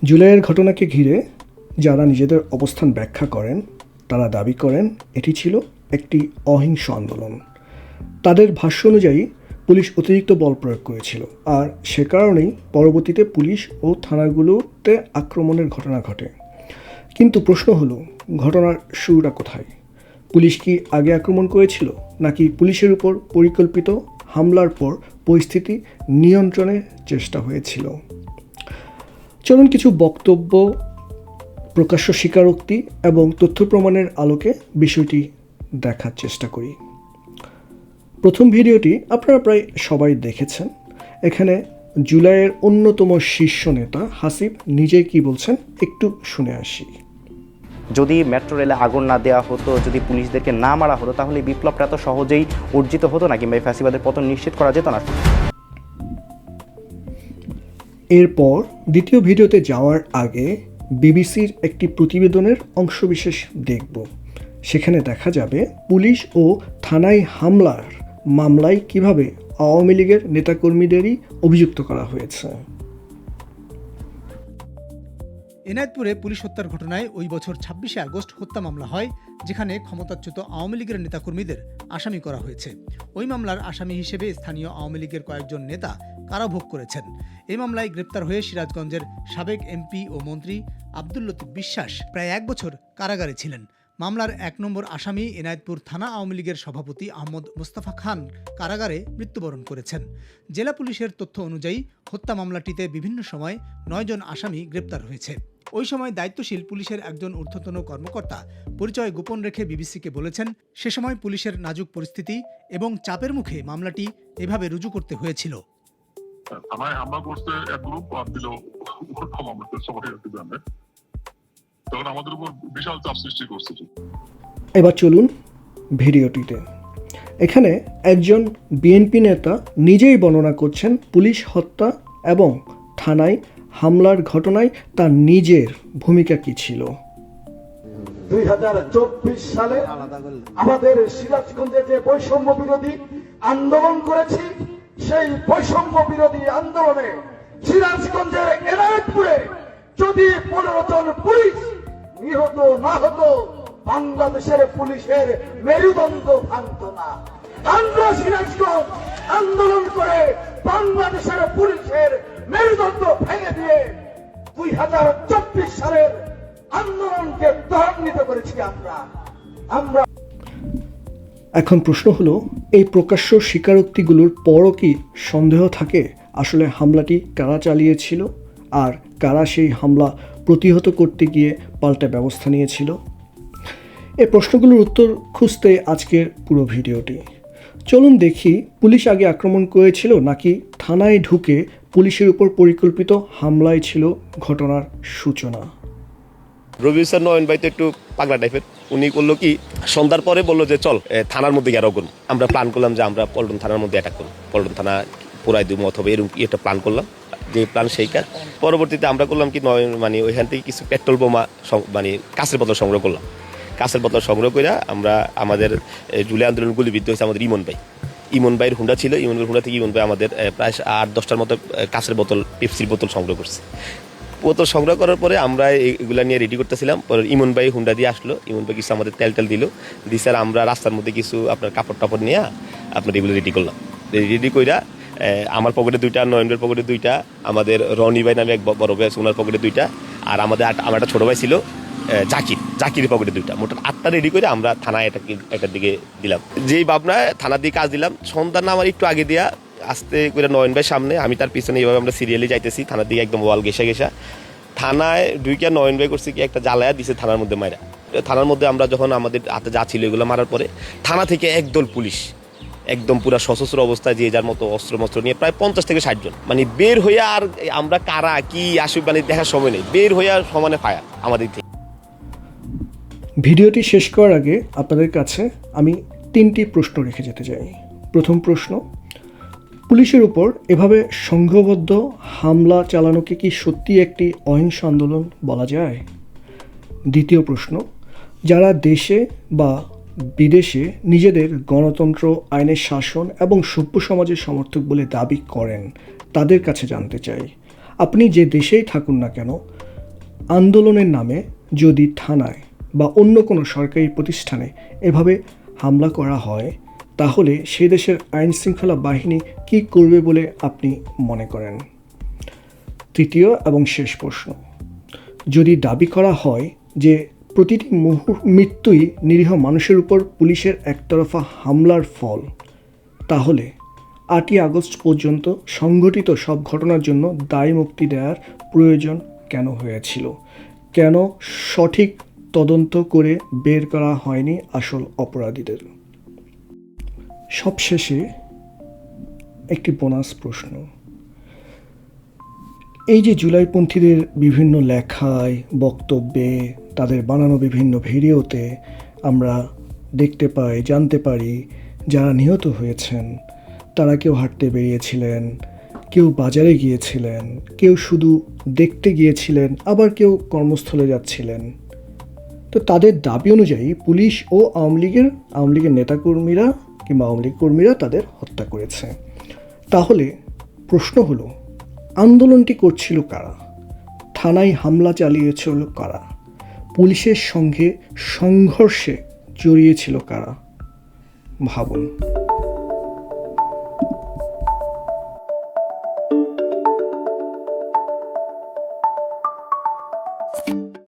জুলাইয়ের ঘটনাকে ঘিরে যারা নিজেদের অবস্থান ব্যাখ্যা করেন তারা দাবি করেন এটি ছিল একটি অহিংস আন্দোলন। তাদের ভাষ্য অনুযায়ী পুলিশ অতিরিক্ত বল প্রয়োগ করেছিল, আর সে কারণেই পরবর্তীতে পুলিশ ও থানাগুলোতে আক্রমণের ঘটনা ঘটে। কিন্তু প্রশ্ন হলো, ঘটনার শুরুটা কোথায়? পুলিশ কি আগে আক্রমণ করেছিল, নাকি পুলিশের উপর পরিকল্পিত হামলার পর পরিস্থিতি নিয়ন্ত্রণের চেষ্টা হয়েছিল? চলুন কিছু বক্তব্য, প্রকাশ্য স্বীকারোক্তি এবং তথ্য প্রমাণের আলোকে বিষয়টি দেখার চেষ্টা করি। প্রথম ভিডিওটি আপনারা প্রায় সবাই দেখেছেন। এখানে জুলাইয়ের অন্যতম শীর্ষ নেতা হাসিব নিজেই কি বলছেন একটু শুনে আসি। যদি মেট্রো রেলে আগুন না দেওয়া হতো, যদি পুলিশদেরকে না মারা হতো, তাহলে বিপ্লবটা এত সহজেই অর্জিত হতো না, কিংবা ফ্যাসিবাদের পতন নিশ্চিত করা যেত না। এরপর দ্বিতীয় ভিডিওতে যাওয়ার আগে বিবিসির একটি প্রতিবেদনের অংশবিশেষ দেখব। সেখানে দেখা যাবে পুলিশ ও থানায় হামলার মামলায় কিভাবে আওয়ামী লীগের নেতাকর্মীদেরই অভিযুক্ত করা হয়েছে। এনায়েতপুরে পুলিশ হত্যার ঘটনায় ওই বছর ২৬শে আগস্ট হত্যা মামলা হয়, যেখানে ক্ষমতাচ্যুত আওয়ামী লীগের নেতাকর্মীদের আসামি করা হয়েছে। ওই মামলার আসামি হিসেবে স্থানীয় আওয়ামী লীগের কয়েকজন নেতা কারাভোগ করেছেন। এই মামলায় গ্রেপ্তার হয়ে সিরাজগঞ্জের সাবেক এমপি ও মন্ত্রী আব্দুল লতিফ বিশ্বাস প্রায় ১ বছর কারাগারে ছিলেন। মামলার ১ নম্বর আসামি এনায়েতপুর থানা আওয়ামী লীগের সভাপতি আহমদ মোস্তফা খান কারাগারে মৃত্যুবরণ করেছেন। জেলা পুলিশের তথ্য অনুযায়ী হত্যা মামলাটিতে বিভিন্ন সময় ৯ জন আসামি গ্রেপ্তার হয়েছে। ওই সময় দায়িত্বশীল পুলিশের একজন ঊর্ধ্বতন কর্মকর্তা পরিচয় গোপন রেখে বিবিসিকে বলেছেন, সে সময় পুলিশের নাজুক পরিস্থিতি এবং চাপের মুখে মামলাটি এভাবে রুজু করতে হয়েছিল। থানায় হামলা করছে এক গ্রুপ, আর দিল সবাই জানে, তখন আমাদের উপর বিশাল চাপ সৃষ্টি করছে। এবার চলুন ভিডিওটিতে। এখানে একজন বিএনপি নেতা নিজেই বর্ণনা করছেন পুলিশ হত্যা এবং থানায় হামলার ঘটনায় তার নিজের ভূমিকা কি ছিল। ২০২৪ সালে আমাদের সিরাজগঞ্জে যে বৈষম্য বিরোধী আন্দোলন করেছি, সেই বৈষম্য বিরোধী আন্দোলনে সিরাজগঞ্জের এনায়েতপুরে যদি ১৫ জন পুলিশ নিহত না হতো, বাংলাদেশের পুলিশের মেরুদণ্ড ভাঙত না। আমরা সিরাজগঞ্জ আন্দোলন করে বাংলাদেশের পুলিশের মেরুদণ্ড ভেঙে দিয়ে ২০২৪ সালের আন্দোলনকে ত্বরান্বিত করেছি আমরা। এখন প্রশ্ন হলো, এই প্রকাশ্য স্বীকারোক্তিগুলোর পরও কি সন্দেহ থাকে আসলে হামলাটি কারা চালিয়েছিল, আর কারা সেই হামলা প্রতিহত করতে গিয়ে পাল্টা ব্যবস্থা নিয়েছিল? এই প্রশ্নগুলোর উত্তর খুঁজতে আজকের পুরো ভিডিওটি। চলুন দেখি পুলিশ আগে আক্রমণ করেছিল নাকি থানায় ঢুকে পুলিশের উপর পরিকল্পিত হামলায় ছিল ঘটনার সূচনা। রবি স্যার নয়ন ভাই তো একটু পাগলা টাইপের। উনি করলো কি, সন্ধ্যার পরে বললো যে চল থানার মধ্যে গিয়ে করুন। আমরা প্ল্যান করলাম যে আমরা পল্টন থানার মধ্যে অ্যাটাক করুন, পল্টন থানা পুরাই দিব অথবা এরকম কি একটা প্ল্যান করলাম। যে প্ল্যান সেই কাজ। পরবর্তীতে আমরা করলাম কি, মানে ওইখান থেকে কিছু পেট্রোল বোমা মানে কাছের বোতল সংগ্রহ করলাম। কাছের বোতল সংগ্রহ করে আমরা আমাদের জুলাই আন্দোলন গুলিবিদ্ধ হয়েছে আমাদের ইমন ভাইয়ের হুন্ডা ছিল। হুন্ডা থেকে ইমন ভাই আমাদের প্রায় ৮-১০টার মতো কাছের বোতল, পেপসির বোতল সংগ্রহ করছে। বোতল সংগ্রহ করার পরে আমরা এগুলা নিয়ে রেডি করতেছিলাম। পরে ইমন ভাই হুন্ডা দিয়ে আসলো, ইমন ভাই কিছু আমাদের তেল দিল, দিয়ে স্যার আমরা রাস্তার মধ্যে কিছু আপনার কাপড় টাপড় নিয়ে আপনার এগুলো রেডি করলাম। রেডি কইরা আমার পকেটে ২টা, নয়নের পকেটে ২টা, আমাদের রনি ভাই নামে এক বড় ভাই আছে ওনার পকেটে ২টা, আর আমার একটা ছোটো ভাই ছিল জাকিরের পকেটে 2টা। মোট 8টা রেডি করে আমরা থানায় এটার দিকে দিলাম। যেই ভাবনায় থানার দিকে কাজ দিলাম, সন্ধ্যা না আমার একটু আগে দিয়া আস্তে করে নয়ন ভাই সামনে, আমি তার পিছনে এইভাবে আমরা সিরিয়ালি যাইতেছি থানার দিকে, একদম ওয়াল ঘেসা থানায় ঢুইকা নয়ন ভাই করছে কি একটা জ্বালায়া দিছে থানার মধ্যে মারা। থানার মধ্যে আমরা যখন আমাদের হাতে যা ছিল এগুলো মারার পরে থানা থেকে একদল পুলিশ একদম পুরা সশস্ত্র অবস্থায় যে যার মতো অস্ত্র নিয়ে প্রায় 50 থেকে 60 জন মানে বের হইয়া, আর আমরা কারা কি আসবে মানে দেখার সময় নেই, বের হইয়া সমানে ফায়ার আমাদের থেকে। ভিডিওটি শেষ করার আগে আপনাদের কাছে আমি 3টি প্রশ্ন রেখে যেতে চাই। প্রথম প্রশ্ন, পুলিশের উপর এভাবে সংঘবদ্ধ হামলা চালানোকে কি সত্যি একটি অহিংস আন্দোলন বলা যায়? দ্বিতীয় প্রশ্ন, যারা দেশে বা বিদেশে নিজেদের গণতন্ত্র, আইনের শাসন এবং সভ্য সমাজের সমর্থক বলে দাবি করেন, তাদের কাছে জানতে চাই, আপনি যে দেশেই থাকুন না কেন, আন্দোলনের নামে যদি থানায় বা অন্য কোনো সরকারি প্রতিষ্ঠানে এভাবে হামলা করা হয় তাহলে সে দেশের আইন শৃঙ্খলা বাহিনী কী করবে বলে আপনি মনে করেন? তৃতীয় এবং শেষ প্রশ্ন, যদি দাবি করা হয় যে প্রতিটি মৃত্যুই নিরীহ মানুষের উপর পুলিশের একতরফা হামলার ফল, তাহলে 8ই আগস্ট পর্যন্ত সংঘটিত সব ঘটনার জন্য দায় মুক্তি দেওয়ার প্রয়োজন কেন হয়েছিল? কেন সঠিক তদন্ত করে বের করা হয়নি আসল অপরাধীদের? সবশেষে একটি বোনাস প্রশ্ন, এই যে জুলাইপন্থীদের বিভিন্ন লেখায়, বক্তব্যে, তাদের বানানো বিভিন্ন ভিডিওতে আমরা দেখতে পাই, জানতে পারি যারা নিহত হয়েছেন তারা কেউ হাঁটতে বেরিয়েছিলেন, কেউ বাজারে গিয়েছিলেন, কেউ শুধু দেখতে গিয়েছিলেন, আবার কেউ কর্মস্থলে যাচ্ছিলেন। তো তাদের দাবি অনুযায়ী পুলিশ ও আওয়ামী লীগের নেতাকর্মীরা কিংবা আওয়ামী লীগ কর্মীরা তাদের হত্যা করেছে। তাহলে প্রশ্ন হলো, আন্দোলনটি করছিল কারা? থানায় হামলা চালিয়েছিল কারা? পুলিশের সঙ্গে সংঘর্ষে জড়িয়েছিল কারা? ভাবুন।